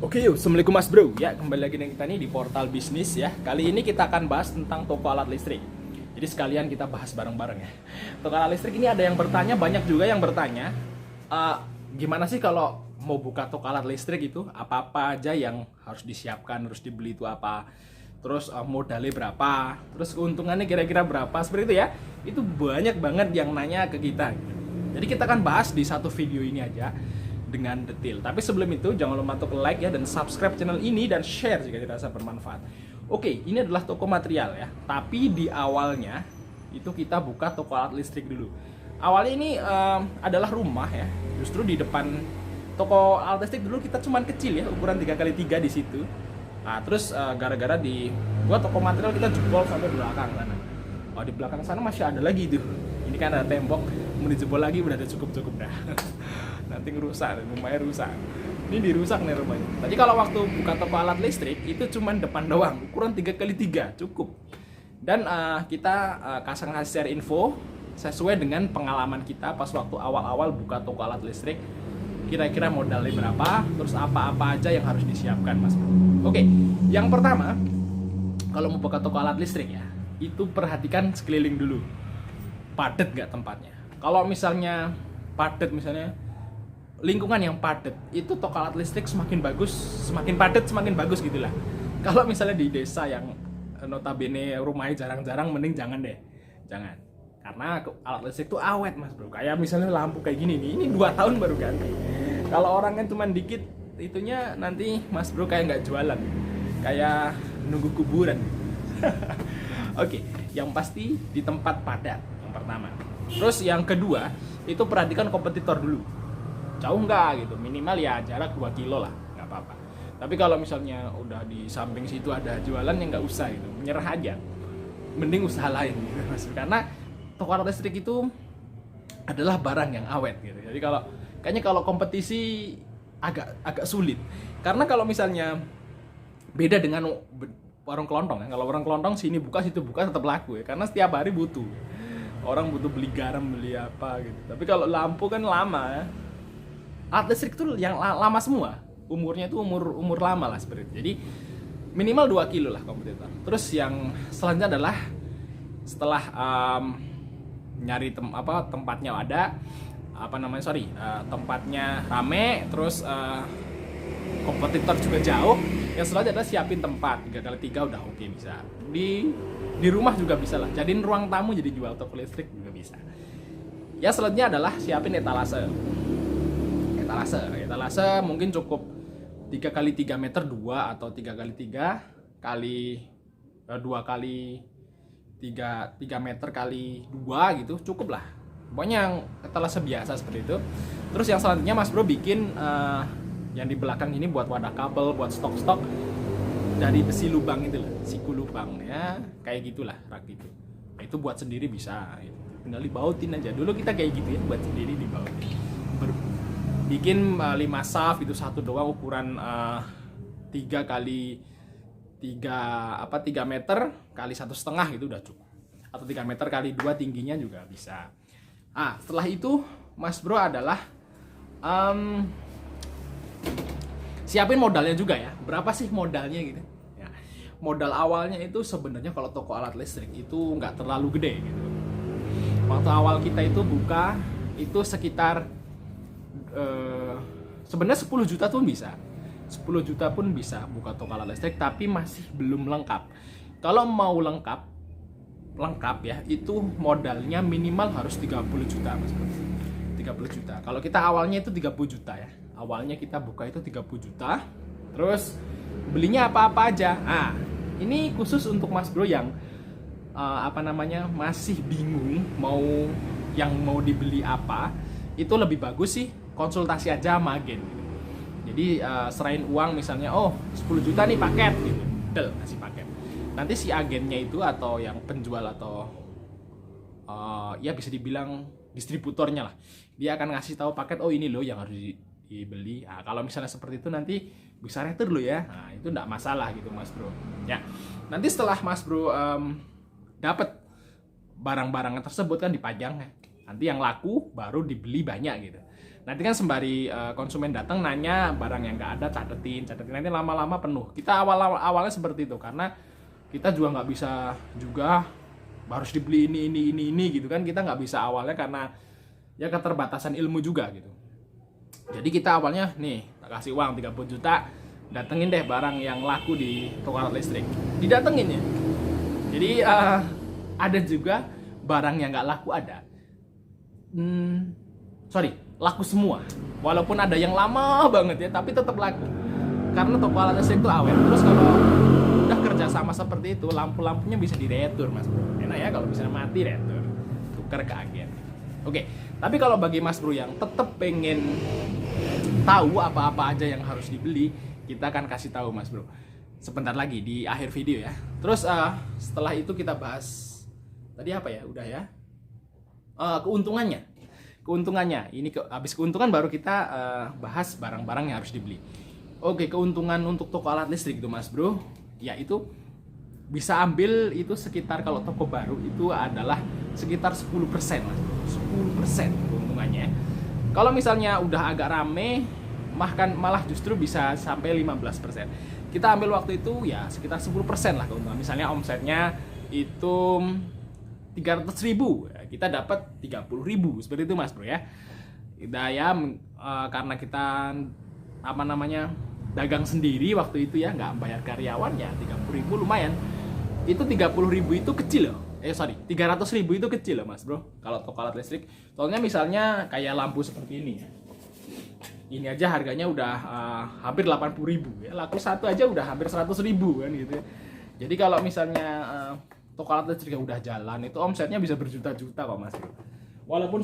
Oke yuk, Assalamualaikum Mas Bro. Ya, kembali lagi dengan kita nih di Portal Bisnis ya. Kali ini kita akan bahas tentang toko alat listrik. Jadi sekalian kita bahas bareng-bareng ya. Toko alat listrik ini ada yang bertanya, banyak juga yang bertanya, "Eh, gimana sih kalau mau buka toko alat listrik itu? Apa-apa aja yang harus disiapkan, harus dibeli itu apa? Terus modalnya berapa? Terus keuntungannya kira-kira berapa?" Seperti itu ya. Itu banyak banget yang nanya ke kita. Jadi kita akan bahas di satu video ini aja dengan detail. Tapi sebelum itu jangan lupa untuk like ya dan subscribe channel ini dan share jika dirasa bermanfaat. Oke, ini adalah toko material ya. Tapi di awalnya itu kita buka toko alat listrik dulu. Awalnya ini adalah rumah ya. Justru di depan toko alat listrik dulu kita cuman kecil ya, ukuran 3x3 di situ. Nah, terus gara-gara di gua toko material kita jebol sampai belakang sana. Oh, di belakang sana masih ada lagi tuh. Ini kan ada tembok, mau dijebol lagi udah ada cukup-cukup dah. Nanti ngerusak, rumahnya rusak. Ini dirusak nih rumahnya. Tadi kalau waktu buka toko alat listrik itu cuman depan doang, ukuran 3x3 cukup. Dan kita kasih share info sesuai dengan pengalaman kita pas waktu awal-awal buka toko alat listrik. Kira-kira modalnya berapa, terus apa-apa aja yang harus disiapkan, Mas. Oke, yang pertama, kalau mau buka toko alat listrik ya, itu perhatikan sekeliling dulu. Padat nggak tempatnya? Kalau misalnya padat, misalnya lingkungan yang padat, itu toko alat listrik semakin bagus, semakin padat semakin bagus gitulah. Kalau misalnya di desa yang notabene rumahnya jarang-jarang, mending jangan deh, jangan. Karena alat listrik itu awet, Mas Bro. Kayak misalnya lampu kayak gini nih, ini 2 tahun baru ganti. Kalau orangnya cuma dikit, itunya nanti Mas Bro kayak nggak jualan, kayak nunggu kuburan. Oke, yang pasti di tempat padat yang pertama. Terus yang kedua, itu perhatikan kompetitor dulu. Jauh nggak gitu, minimal ya jarak 2 kilo lah, nggak apa-apa. Tapi kalau misalnya udah di samping situ ada jualan, yang nggak usah gitu, menyerah aja. Mending usaha lain gitu, Mas. Karena toko alat listrik itu adalah barang yang awet gitu. Jadi kalau kompetisi agak sulit. Karena kalau misalnya beda dengan warung kelontong ya. Kalau warung kelontong sini buka situ buka tetap laku ya. Karena setiap hari butuh. Orang butuh beli garam, beli apa gitu. Tapi kalau lampu kan lama ya. Alat listrik itu yang lama semua. Umurnya itu umur lama lah seperti itu. Jadi minimal 2 kilo lah kompetitor. Terus yang selanjutnya adalah setelah nyari tempatnya ada, tempatnya rame, terus kompetitor juga jauh. Yang selanjutnya adalah siapin tempat 3x3 udah oke bisa. Di rumah juga bisa lah. Jadiin ruang tamu jadi jual toko listrik juga bisa. Ya selanjutnya adalah siapin etalase. Etalase mungkin cukup 3x3 meter 2 atau 3x3 kali 2 kali 3 meter kali 2 gitu cukup lah. Pokoknya yang etalase biasa seperti itu. Terus yang selanjutnya Mas Bro bikin yang di belakang ini buat wadah kabel, buat stok-stok dari besi lubang itu loh, siku lubang ya, kayak gitulah rak gitu. Nah, itu buat sendiri bisa, gitu. Tinggal dibautin aja. Dulu kita kayak gitu ya, buat sendiri dibautin. Bikin 5 shaft itu satu doang ukuran 3 kali 3 meter kali 1,5 gitu udah cukup. Atau 3 meter kali 2 tingginya juga bisa. Setelah itu Mas Bro adalah siapin modalnya juga ya. Berapa sih modalnya gitu ya. Modal awalnya itu sebenarnya kalau toko alat listrik itu nggak terlalu gede gitu. Waktu awal kita itu buka itu sekitar sebenarnya 10 juta tuh bisa. 10 juta pun bisa buka toko alat listrik, tapi masih belum lengkap. Kalau mau lengkap ya, itu modalnya minimal harus 30 juta Mas. 30 juta. Kalau kita awalnya itu 30 juta ya. Awalnya kita buka itu 30 juta. Terus belinya apa-apa aja. Ini khusus untuk Mas Bro yang masih bingung mau dibeli apa. Itu lebih bagus sih konsultasi aja sama agen gitu. Jadi serain uang misalnya 10 juta nih paket gitu. Kasih paket. Nanti si agennya itu atau yang penjual atau ya bisa dibilang distributornya lah, dia akan ngasih tahu paket ini loh yang harus dibeli. Kalau misalnya seperti itu nanti bisa retur lo ya. Itu enggak masalah gitu Mas Bro. Ya. Nanti setelah Mas Bro dapat barang-barang tersebut kan dipajang ya. Nanti yang laku baru dibeli banyak gitu. Nanti kan sembari konsumen datang nanya barang yang nggak ada, catetin nanti lama-lama penuh. Kita awalnya seperti itu karena kita juga nggak bisa juga harus dibeli ini gitu kan, kita nggak bisa awalnya karena ya keterbatasan ilmu juga gitu. Jadi kita awalnya nih kasih uang 30 juta, datengin deh barang yang laku di toko alat listrik, didatengin ya. Jadi ada juga barang yang nggak laku ada. Laku semua. Walaupun ada yang lama banget ya, tapi tetap laku. Karena toko alat listrik itu awet. Terus kalau udah kerja sama seperti itu, lampu-lampunya bisa diretur, Mas Bro. Enak ya kalau bisa mati retur, tukar ke agen. Oke, tapi kalau bagi Mas Bro yang tetap pengen tahu apa-apa aja yang harus dibeli, kita akan kasih tahu Mas Bro sebentar lagi di akhir video ya. Terus setelah itu kita bahas tadi apa ya? Udah ya. Keuntungannya. Ini habis keuntungan baru kita bahas barang-barang yang harus dibeli. Oke, keuntungan untuk toko alat listrik itu Mas Bro, yaitu bisa ambil itu sekitar, kalau toko baru itu adalah sekitar 10% Mas Bro. 10% keuntungannya. Kalau misalnya udah agak rame, malah justru bisa sampai 15%. Kita ambil waktu itu ya sekitar 10% lah keuntungan. Misalnya omsetnya itu 300.000, kita dapat 30.000 seperti itu Mas Bro ya. Kita ya karena kita dagang sendiri waktu itu ya, nggak bayar karyawan ya, 30.000 lumayan. Itu 30.000 itu kecil loh. 300.000 itu kecil loh Mas Bro kalau toko alat listrik. Soalnya misalnya kayak lampu seperti ini ya. Ini aja harganya udah hampir 80.000 ya. Laku satu aja udah hampir 100.000 kan gitu ya. Jadi kalau misalnya toko alat listrik yang udah jalan itu omsetnya bisa berjuta-juta kok Mas Bro. Walaupun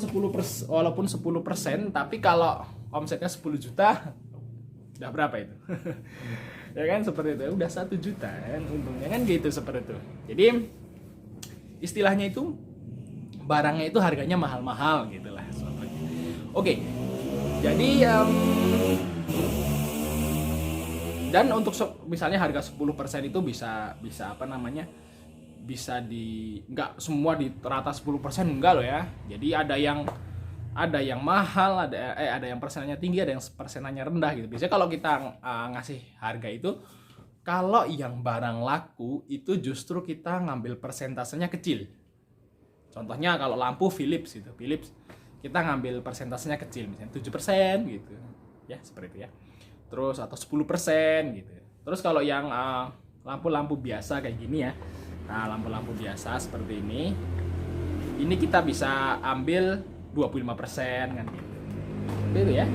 10%, tapi kalau omsetnya 10 juta udah berapa itu? Ya kan seperti itu, udah 1 juta kan untungnya kan gitu, seperti itu. Jadi istilahnya itu barangnya itu harganya mahal-mahal gitu lah. Oke. Jadi dan untuk misalnya harga 10% itu bisa nggak semua di rata 10%, enggak loh ya. Jadi ada yang mahal, ada yang persenannya tinggi, ada yang persenannya rendah gitu. Biasanya kalau kita ngasih harga itu, kalau yang barang laku itu justru kita ngambil persentasenya kecil. Contohnya kalau lampu Philips gitu, kita ngambil persentasenya kecil, misalnya 7% gitu. Ya, seperti itu ya. Terus atau 10% gitu. Terus kalau yang lampu-lampu biasa kayak gini ya. Nah, lampu-lampu biasa seperti ini kita bisa ambil 25% kan gitu. Itu ya.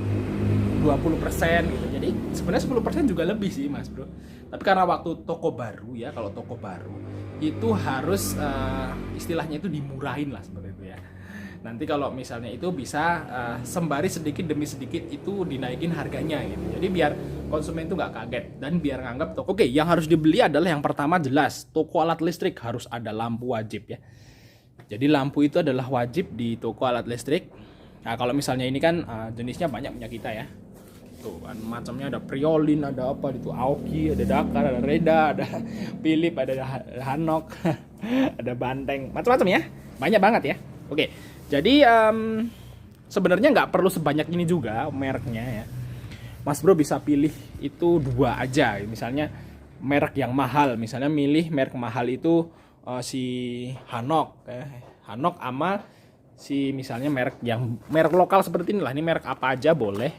20% gitu. Jadi sebenarnya 10% juga lebih sih Mas Bro. Tapi karena waktu toko baru ya, kalau toko baru itu harus istilahnya itu dimurahin lah seperti itu ya. Nanti kalau misalnya itu bisa sembari sedikit demi sedikit itu dinaikin harganya gitu. Jadi biar konsumen itu nggak kaget dan biar nganggap toko. Oke, yang harus dibeli adalah yang pertama jelas toko alat listrik harus ada lampu, wajib ya. Jadi lampu itu adalah wajib di toko alat listrik. Nah kalau misalnya ini kan jenisnya banyak punya kita ya. Tuh kan macamnya ada Priolin, ada apa itu, Aoki, ada Dakar, ada Reda, ada Philips, ada Hanok, ada Banteng, macam-macam ya. Banyak banget ya. Oke. Jadi sebenarnya nggak perlu sebanyak ini juga mereknya ya. Mas Bro bisa pilih itu 2 aja. Misalnya merek yang mahal, misalnya milih merek mahal itu si Hanok, Hanok sama si misalnya merek lokal seperti inilah. Ini merek apa aja boleh,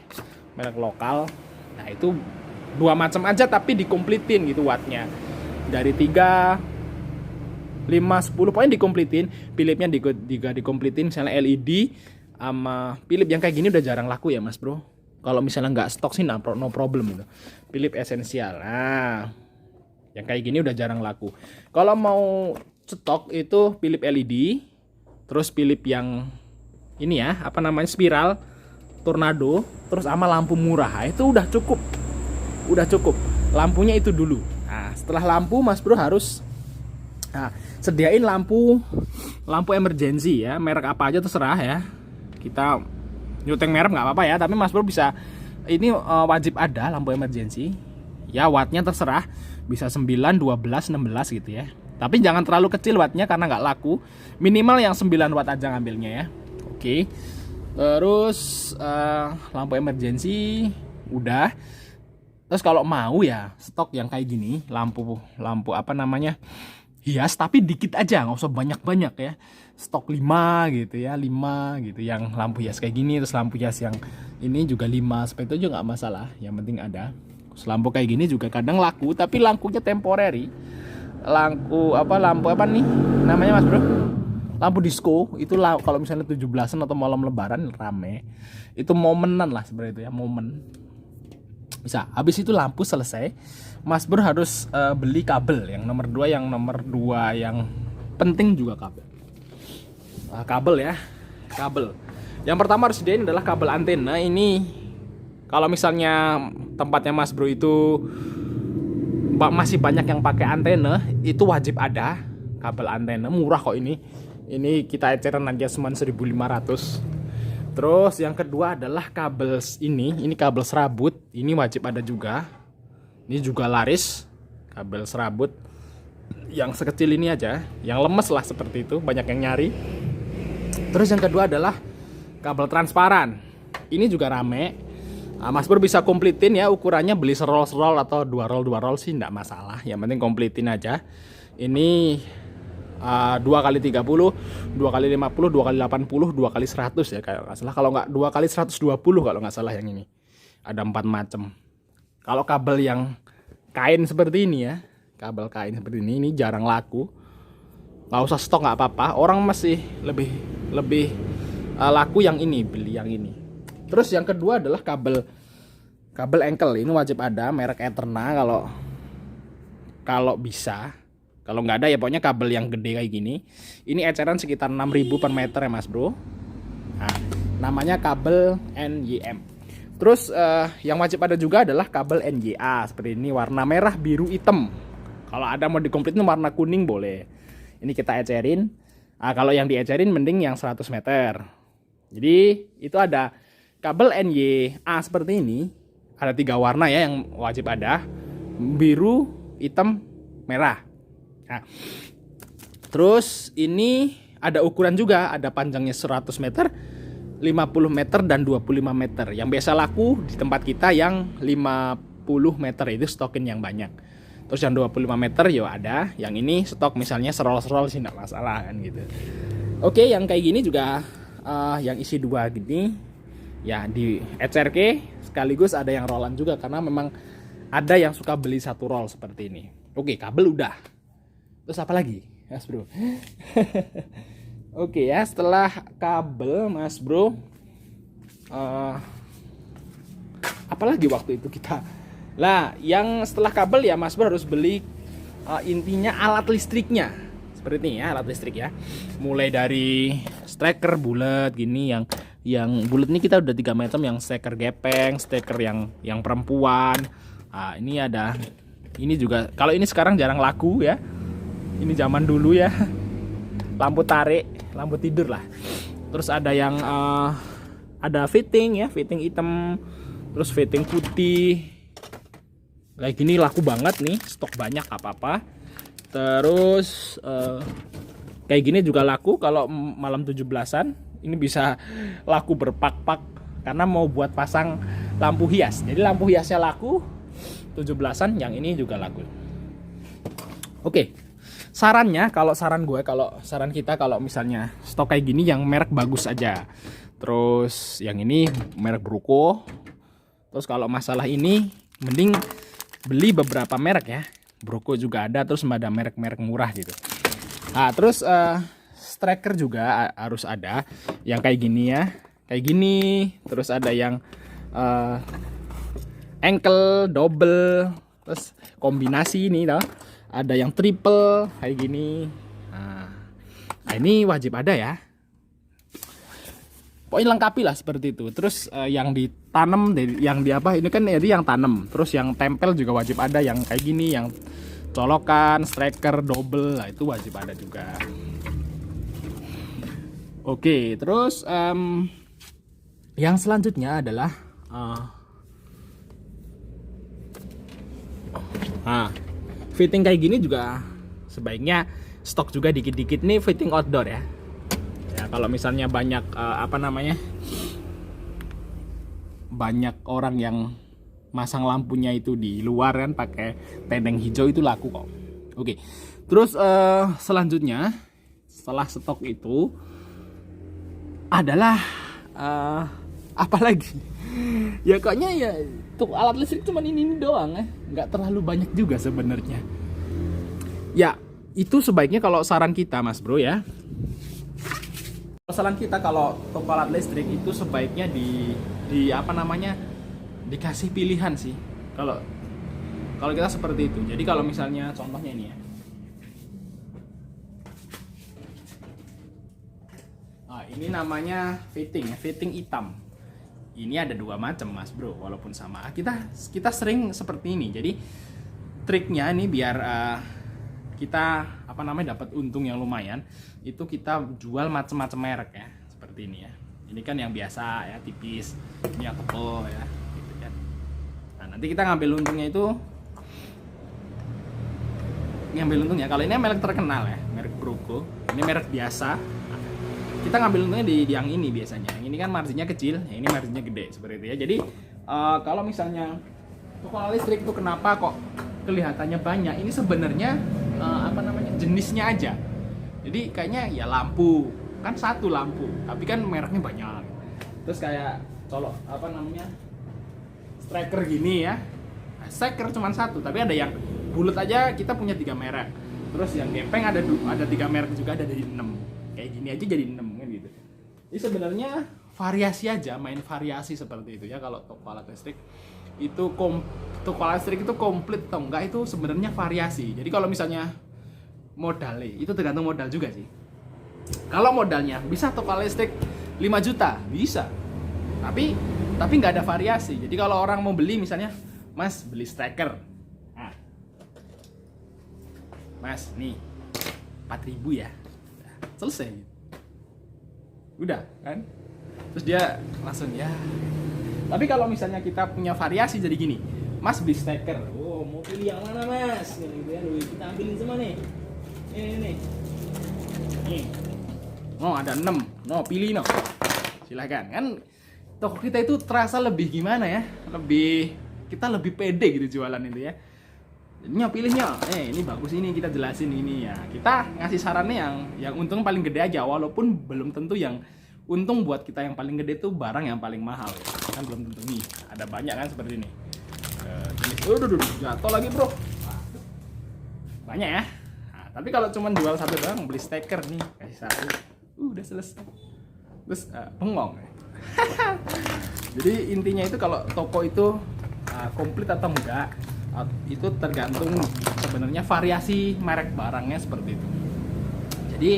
merek lokal. Nah itu 2 macam aja tapi dikompletin gitu wattnya. Dari 3, 5, 10 pokoknya dikompletin. Philipsnya dikompletin. Misalnya LED sama Philips yang kayak gini udah jarang laku ya Mas Bro. Kalau misalnya nggak stok sih no problem itu. Philips Essential. Nah yang kayak gini udah jarang laku. Kalau mau stok itu Philips LED, terus Philips yang ini ya spiral, tornado, terus sama lampu murah. Nah, itu udah cukup. Lampunya itu dulu. Nah setelah lampu Mas Bro harus sediain lampu emergency ya, merek apa aja terserah ya. Kita nyuteng merek nggak apa-apa ya, tapi Mas Bro bisa ini wajib ada lampu emergency. Ya wattnya terserah, bisa 9, 12, 16 gitu ya. Tapi jangan terlalu kecil wattnya karena nggak laku. Minimal yang 9 watt aja ngambilnya ya. Oke. Terus lampu emergency udah. Terus kalau mau ya stok yang kayak gini, lampu apa namanya, hias tapi dikit aja, nggak usah banyak-banyak ya. Stok 5 gitu ya, 5 gitu yang lampu hias kayak gini. Terus lampu hias yang ini juga 5, seperti itu juga nggak masalah, yang penting ada. Terus lampu kayak gini juga kadang laku, tapi lampunya temporary. Lampu apa nih namanya Mas Bro? Lampu disco itu kalau misalnya 17-an atau malam lebaran rame. Itu momenan lah sebenarnya itu ya, momen. Bisa. Habis itu lampu selesai, Mas Bro harus beli kabel yang nomor 2, yang penting juga kabel. Kabel ya. Kabel. Yang pertama harus disediain adalah kabel antena. Ini kalau misalnya tempatnya Mas Bro itu masih banyak yang pakai antena, itu wajib ada kabel antena. Murah kok ini. Ini kita eceran aja cuma 1.500. Terus yang kedua adalah kabel ini kabel serabut, ini wajib ada juga. Ini juga laris, kabel serabut yang sekecil ini aja, yang lemes lah seperti itu, banyak yang nyari. Terus yang kedua adalah kabel transparan. Ini juga rame. Mas Bro bisa komplitin ya, ukurannya beli serol-serol atau 2 roll sih enggak masalah, yang penting komplitin aja. Ini 2x30, 2x50, 2x80, 2x100 ya kalau nggak salah. Kalau nggak 2x120 kalau nggak salah yang ini. Ada 4 macam. Kalau kabel yang kain seperti ini ya, kabel kain seperti ini jarang laku. Nggak usah stok nggak apa-apa. Orang masih lebih laku yang ini, beli yang ini. Terus yang kedua adalah kabel engkel. Ini wajib ada, merek Eterna kalau bisa. Kalau nggak ada ya pokoknya kabel yang gede kayak gini. Ini eceran sekitar 6.000 per meter ya Mas Bro. Nah, namanya kabel NYM. Terus yang wajib ada juga adalah kabel NYA seperti ini, warna merah, biru, hitam. Kalau ada mau dikomplitin warna kuning boleh. Ini kita ecerin. Kalau yang diecerin mending yang 100 meter. Jadi itu ada kabel NYA seperti ini. Ada 3 warna ya yang wajib ada. Biru, hitam, merah. Nah, terus ini ada ukuran juga, ada panjangnya 100 meter, 50 meter, dan 25 meter. Yang biasa laku di tempat kita yang 50 meter itu stokin yang banyak. Terus yang 25 meter ya ada, yang ini stok misalnya serol-serol sih enggak masalah kan gitu. Oke, yang kayak gini juga yang isi 2 gini ya di HRK, sekaligus ada yang rollan juga karena memang ada yang suka beli 1 roll seperti ini. Oke, kabel udah. Terus apa lagi, Mas Bro? Oke ya, setelah kabel, Mas Bro, apalagi waktu itu kita. Lah, yang setelah kabel ya Mas Bro harus beli intinya alat listriknya. Seperti ini ya, alat listrik ya. Mulai dari steker bulat gini, yang bulat ini kita udah 3 macam, yang steker gepeng, steker yang perempuan. Ini ada, ini juga. Kalau ini sekarang jarang laku ya. Ini zaman dulu ya, lampu tarik, lampu tidur lah. Terus ada yang ada fitting ya, fitting hitam, terus fitting putih. Kayak gini laku banget nih, stok banyak apa-apa. Terus kayak gini juga laku kalau malam 17-an. Ini bisa laku berpak-pak karena mau buat pasang lampu hias. Jadi lampu hiasnya laku 17-an, yang ini juga laku. Oke. Sarannya, kalau saran kita kalau misalnya stok kayak gini yang merek bagus aja. Terus yang ini merek Bruko. Terus kalau masalah ini mending beli beberapa merek ya. Bruko juga ada, terus ada merek-merek murah gitu. Terus striker juga harus ada yang kayak gini ya. Kayak gini, terus ada yang ankle double, terus kombinasi ini tau. Ada yang triple kayak gini. Nah, ini wajib ada ya. Pokoknya lengkapi lah seperti itu. Terus yang ditanam, yang di apa? Ini kan jadi yang tanam. Terus yang tempel juga wajib ada, yang kayak gini, yang colokan, striker, double, lah itu wajib ada juga. Oke, terus yang selanjutnya adalah fitting kayak gini juga sebaiknya stok juga dikit-dikit nih, fitting outdoor ya. Ya kalau misalnya banyak banyak orang yang masang lampunya itu di luar kan pakai tendeng hijau, itu laku kok. Oke. Terus selanjutnya setelah stok itu adalah apa lagi? Ya kayaknya ya untuk alat listrik cuman ini doang ya, nggak terlalu banyak juga sebenarnya. Ya itu sebaiknya kalau saran kita Mas Bro ya. Saran kita kalau toko alat listrik itu sebaiknya di apa namanya, dikasih pilihan sih. Kalau kita seperti itu. Jadi kalau misalnya contohnya ini ya. Nah, ini namanya fitting ya, fitting hitam. Ini ada dua macam Mas Bro, walaupun sama. Kita sering seperti ini. Jadi triknya nih biar kita apa namanya dapat untung yang lumayan, itu kita jual macam-macam merek ya, seperti ini ya. Ini kan yang biasa ya, tipis, ini yang tebal ya, gitu kan. Nah, nanti kita ngambil untungnya itu, ngambil untungnya. Kalau ini merek terkenal ya, merek Broco. Ini merek biasa. Nah, kita ngambil untungnya di yang ini biasanya. Yang ini kan marginnya kecil, yang ini marginnya gede seperti itu ya. Jadi kalau misalnya toko listrik itu kenapa kok kelihatannya banyak? Ini sebenarnya apa namanya, jenisnya aja. Jadi kayaknya ya lampu kan satu lampu, tapi kan mereknya banyak. Terus kayak colok apa namanya, striker gini ya, nah, striker cuma satu, tapi ada yang bulat aja kita punya 3 merek. Terus yang gepeng ada 3 merek juga, ada dari 6. Kayak gini aja jadi 6 kan gitu. Jadi sebenarnya variasi aja, main variasi seperti itu ya. Kalau toko alat listrik itu toko alat listrik itu komplit atau enggak itu sebenarnya variasi. Jadi kalau misalnya modalnya itu tergantung modal juga sih. Kalau modalnya bisa toko alat listrik 5 juta bisa, tapi nggak ada variasi. Jadi kalau orang mau beli misalnya, Mas beli striker, nah, Mas nih 4.000 ya, selesai, udah kan. Terus dia langsung ya. Tapi kalau misalnya kita punya variasi jadi gini, Mas beli stiker, oh mau pilih yang mana Mas? Kita ambilin semua nih. Ini. Oh ada 6, no pilih no. Silahkan. Kan toko kita itu terasa lebih gimana ya? Kita lebih pede gitu jualan itu ya. Jadinya pilihnya, ini bagus ini, kita jelasin ini ya. Kita ngasih sarannya yang untung paling gede aja, walaupun belum tentu yang untung buat kita yang paling gede itu barang yang paling mahal ya. Kan belum tentu nih. Ada banyak kan seperti ini. Jatuh lagi bro. Banyak ya. Nah, tapi kalau cuma jual satu doang, beli stiker nih, kasih satu, udah selesai. Terus bengong. Jadi intinya itu kalau toko itu komplit atau enggak, itu tergantung sebenarnya variasi merek barangnya seperti itu. Jadi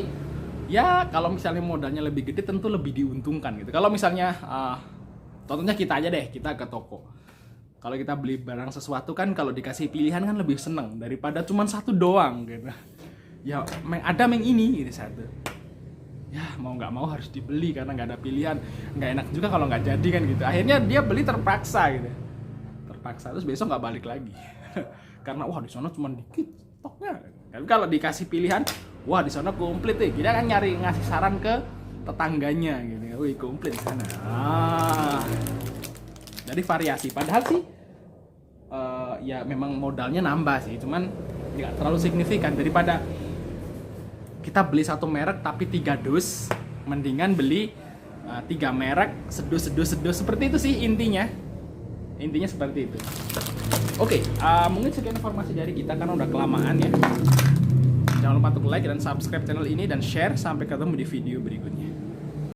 ya kalau misalnya modalnya lebih gede tentu lebih diuntungkan gitu. Kalau misalnya contohnya kita aja deh, kita ke toko. Kalau kita beli barang sesuatu kan kalau dikasih pilihan kan lebih seneng daripada cuma satu doang gitu. Ya ada yang ini gitu satu. Ya mau nggak mau harus dibeli karena nggak ada pilihan. Nggak enak juga kalau nggak jadi kan gitu. Akhirnya dia beli terpaksa gitu. Terpaksa terus besok nggak balik lagi. Karena wah di sana cuma dikit stoknya. Tapi kalau dikasih pilihan, wah di sana komplit nih. Kita kan ngasih saran ke tetangganya gitu. Wih komplit di sana. Jadi variasi. Padahal sih ya memang modalnya nambah sih, cuman nggak terlalu signifikan. Daripada kita beli satu merek tapi 3 dus, mendingan beli 3 merek sedus seperti itu sih intinya seperti itu. Oke, mungkin sekian informasi dari kita karena udah kelamaan ya. Jangan lupa untuk like dan subscribe channel ini dan share. Sampai ketemu di video berikutnya.